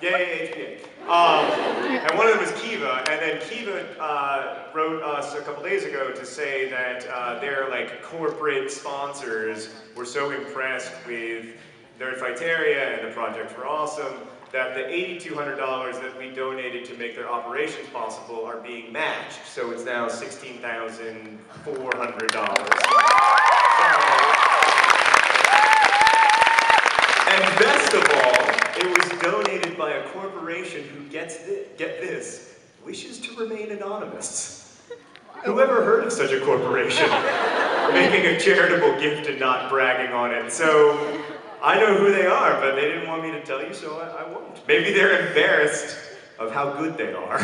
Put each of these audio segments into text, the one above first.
Yeah, HBA. And one of them was Kiva, and then Kiva wrote us a couple days ago to say that their like corporate sponsors were so impressed with Nerdfighteria and the project were awesome that the $8,200 that we donated to make their operations possible are being matched. So it's now $16,400. And best of all, it was donated by a corporation who get this, wishes to remain anonymous. Whoever heard of such a corporation? Making a charitable gift and not bragging on it. So I know who they are, but they didn't want me to tell you, so I won't. Maybe they're embarrassed of how good they are.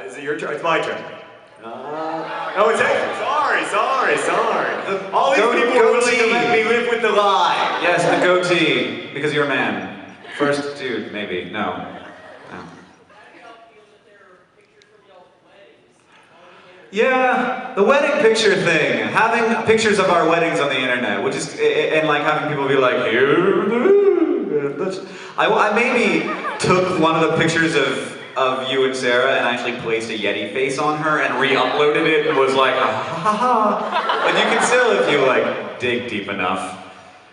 Is it your turn? It's my turn. Oh, it's Hank. Sorry. All these people are willing to let me live with the lie. Yes, the goatee, because you're a man. First dude, maybe. No. Yeah, the wedding picture thing. Having pictures of our weddings on the internet, which is, and like having people be like, here, I maybe took one of the pictures of you and Sarah and actually placed a Yeti face on her and re-uploaded it and was like, But you can still, if you like, dig deep enough.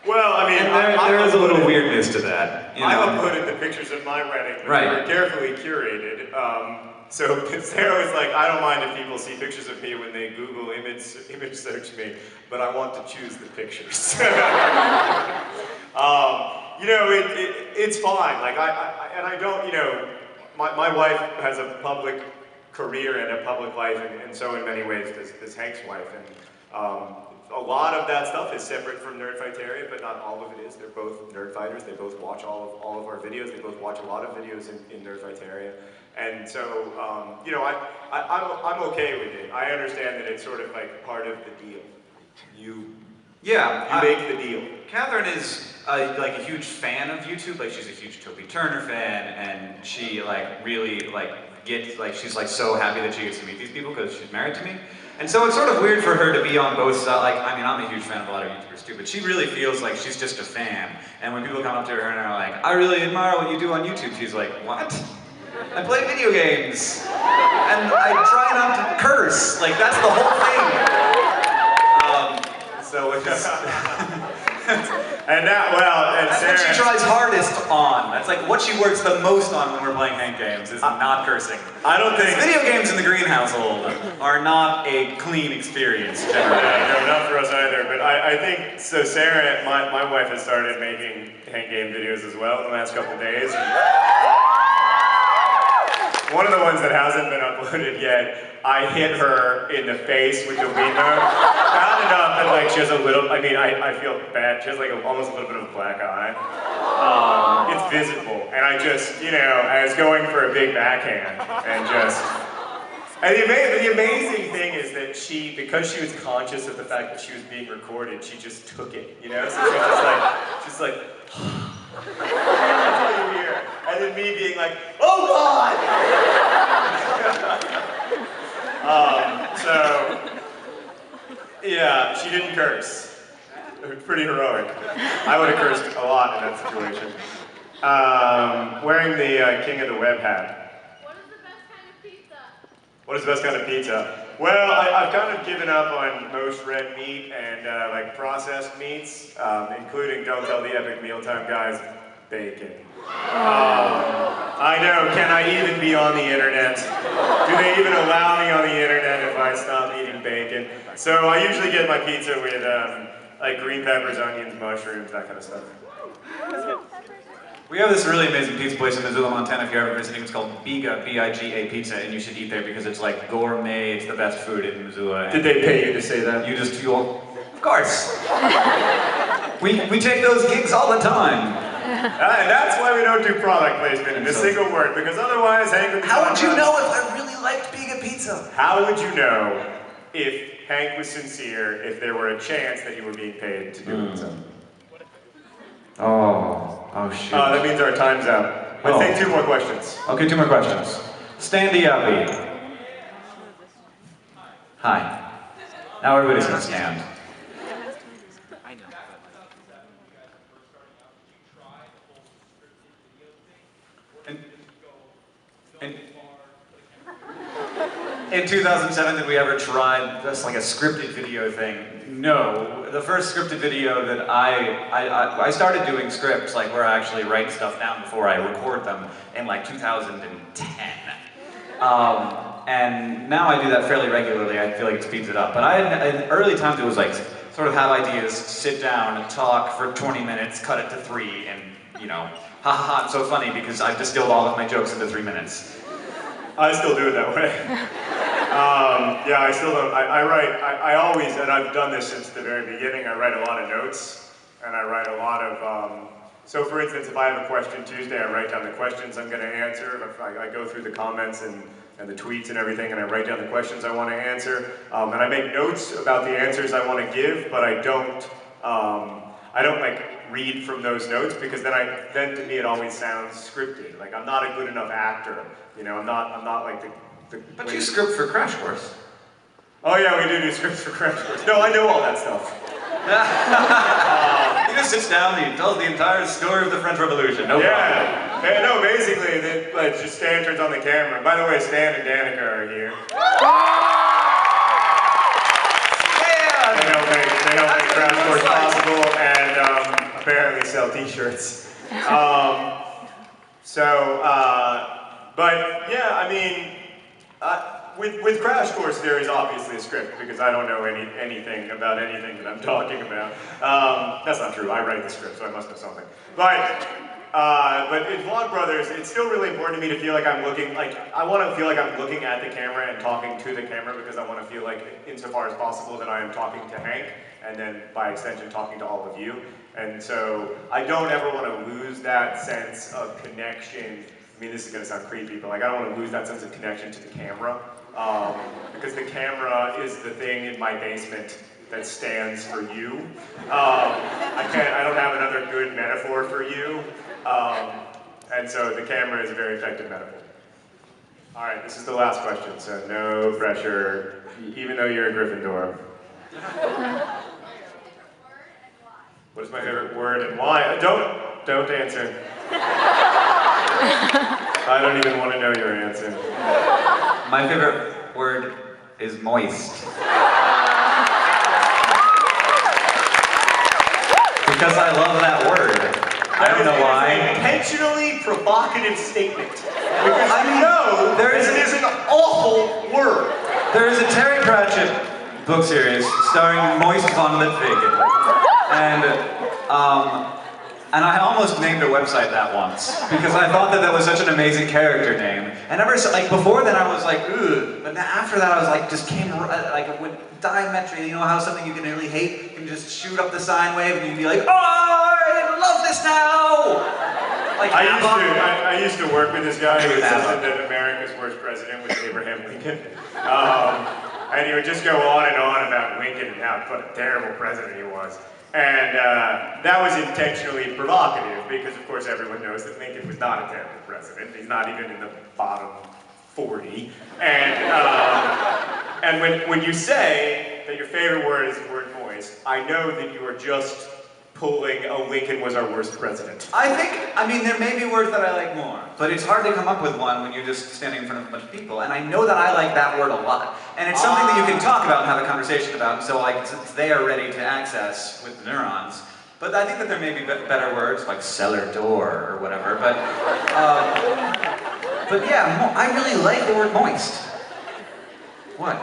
Well, I mean, there is a little weirdness to that. You know? I uploaded the pictures of my wedding, but they were carefully curated. So Sarah was like, I don't mind if people see pictures of me when they Google image search me, but I want to choose the pictures. You know, it's fine. Like I don't, you know, my wife has a public career and a public life, and so in many ways does Hank's wife. And a lot of that stuff is separate from Nerdfighteria, but not all of it is. They're both Nerdfighters. They both watch all of our videos. They both watch a lot of videos in Nerdfighteria. And so, you know, I'm okay with it. I understand that it's sort of like part of the deal. You make the deal. Catherine is like a huge fan of YouTube. Like she's a huge Toby Turner fan, and she like really like gets like she's like so happy that she gets to meet these people because she's married to me. And so it's sort of weird for her to be on both sides. Like, I mean, I'm a huge fan of a lot of YouTubers too, but she really feels like she's just a fan. And when people come up to her and are like, I really admire what you do on YouTube, she's like, what? I play video games, and I try not to curse. Like, that's the whole thing. So it's... And that, well, and that's Sarah, what she tries hardest on. That's like what she works the most on when we're playing Hank games, is not cursing. I don't think... Video games in the Green household are not a clean experience, generally. No, not for us either, but I think, so Sarah, my wife has started making Hank game videos as well in the last couple days. One of the ones that hasn't been uploaded yet, I hit her in the face with the Wiimote. Bad enough that like she has a little, I mean, I feel bad. She has like almost a little bit of a black eye. It's visible. And I just, you know, I was going for a big backhand and just, and the amazing thing is that she, because she was conscious of the fact that she was being recorded, she just took it, you know? So she was just like, that's all you hear. And then me being like, oh God! So, yeah, she didn't curse. It was pretty heroic. I would have cursed a lot in that situation. Wearing the King of the Web hat. What is the best kind of pizza? Well, I've kind of given up on most red meat and like processed meats, including, don't tell the Epic Mealtime guys, bacon. I know, can I even be on the internet? Do they even allow me on the internet if I stop eating bacon? So I usually get my pizza with like green peppers, onions, mushrooms, that kind of stuff. We have this really amazing pizza place in Missoula, Montana. If you're ever visiting, it's called Biga, B-I-G-A Pizza, and you should eat there because it's like gourmet. It's the best food in Missoula. Did they pay you to say that? You just feel, of course. we take those gigs all the time. And that's why we don't do product placement in a single word, because otherwise Hank would be... How would you know if I really liked Biga Pizza? How would you know if Hank was sincere, if there were a chance that you were being paid to do it? Oh shoot. That means our time's up. Let's take 2 more questions. Okay, 2 more questions. Standy Uppy. Hi. Now everybody's gonna stand. in 2007, did we ever try this like a scripted video thing? No. The first scripted video that I started doing scripts, like where I actually write stuff down before I record them, in like 2010. And now I do that fairly regularly. I feel like it speeds it up. But in early times, it was like sort of have ideas, sit down and talk for 20 minutes, cut it to 3, and you know, ha ha ha, it's so funny because I've distilled all of my jokes into 3 minutes. I still do it that way. Yeah, I still don't. I write. I always, and I've done this since the very beginning. I write a lot of notes, and I write a lot of. So, for instance, if I have a question Tuesday, I write down the questions I'm going to answer. I go through the comments and the tweets and everything, and I write down the questions I want to answer. And I make notes about the answers I want to give, but I don't like read from those notes because then to me it always sounds scripted. Like I'm not a good enough actor. You know, I'm not like the But you script for Crash Course. Oh yeah, we do scripts for Crash Course. No, I know all that stuff. He just sits down and he tells the entire story of the French Revolution. No problem. Yeah, no, basically, just Stan turns on the camera. By the way, Stan and Danica are here. They help make Crash Course possible and apparently sell t-shirts. But yeah, I mean, with Crash Course there is obviously a script because I don't know anything about anything that I'm talking about. That's not true, I write the script, so I must know something. But in Vlogbrothers, it's still really important to me to feel like I want to feel like I'm looking at the camera and talking to the camera because I want to feel like, insofar as possible, that I am talking to Hank, and then by extension talking to all of you. And so I don't ever want to lose that sense of connection. I mean, this is going to sound creepy, but like I don't want to lose that sense of connection to the camera because the camera is the thing in my basement that stands for you. I don't have another good metaphor for you. And so the camera is a very effective metaphor. All right, this is the last question, so no pressure, even though you're a Gryffindor. What is my favorite word and why? Don't answer. I don't even want to know your answer. My favorite word is moist. Because I love that word. I don't know why. An intentionally provocative statement. Because I know it is an awful word. There is a Terry Pratchett book series starring Moist von Lipwig. And I almost named a website that once because I thought that was such an amazing character name. And before then I was like, ugh. But after that I was like, just came like with diametry. You know how something you can really hate can just shoot up the sine wave and you'd be like, oh, I love this now. Like I used to work with this guy who insisted that America's worst president was Abraham Lincoln. And he would just go on and on about Lincoln and what a terrible president he was. And that was intentionally provocative because, of course, everyone knows that Lincoln was not a terrible president. He's not even in the bottom 40. And when you say that your favorite word is the word moist, I know that you are just pulling a Lincoln was our worst president. I mean, there may be words that I like more, but it's hard to come up with one when you're just standing in front of a bunch of people. And I know that I like that word a lot. And it's something that you can talk about and have a conversation about, and so like it's there ready to access with the neurons. But I think that there may be better words, like cellar door or whatever, but yeah, I really like the word moist. What?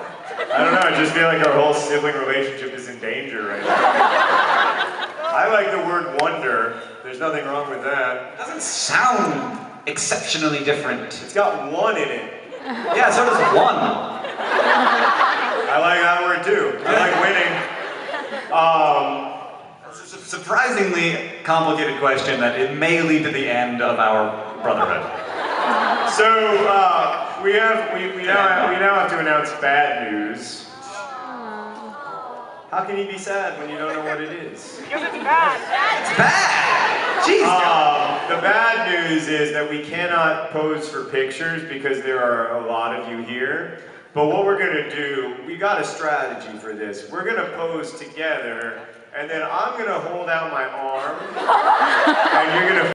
I don't know, I just feel like our whole sibling relationship is in danger right now. I like the word wonder. There's nothing wrong with that. It doesn't sound exceptionally different. It's got one in it. Yeah, so does one. I like that word too. I like winning. It's a surprisingly complicated question that it may lead to the end of our brotherhood. So we now have to announce bad news. How can you be sad when you don't know what it is? Because it's bad. It's bad! Jeez! The bad news is that we cannot pose for pictures because there are a lot of you here. But what we're gonna do, we got a strategy for this. We're gonna pose together, and then I'm gonna hold out my arm, and you're gonna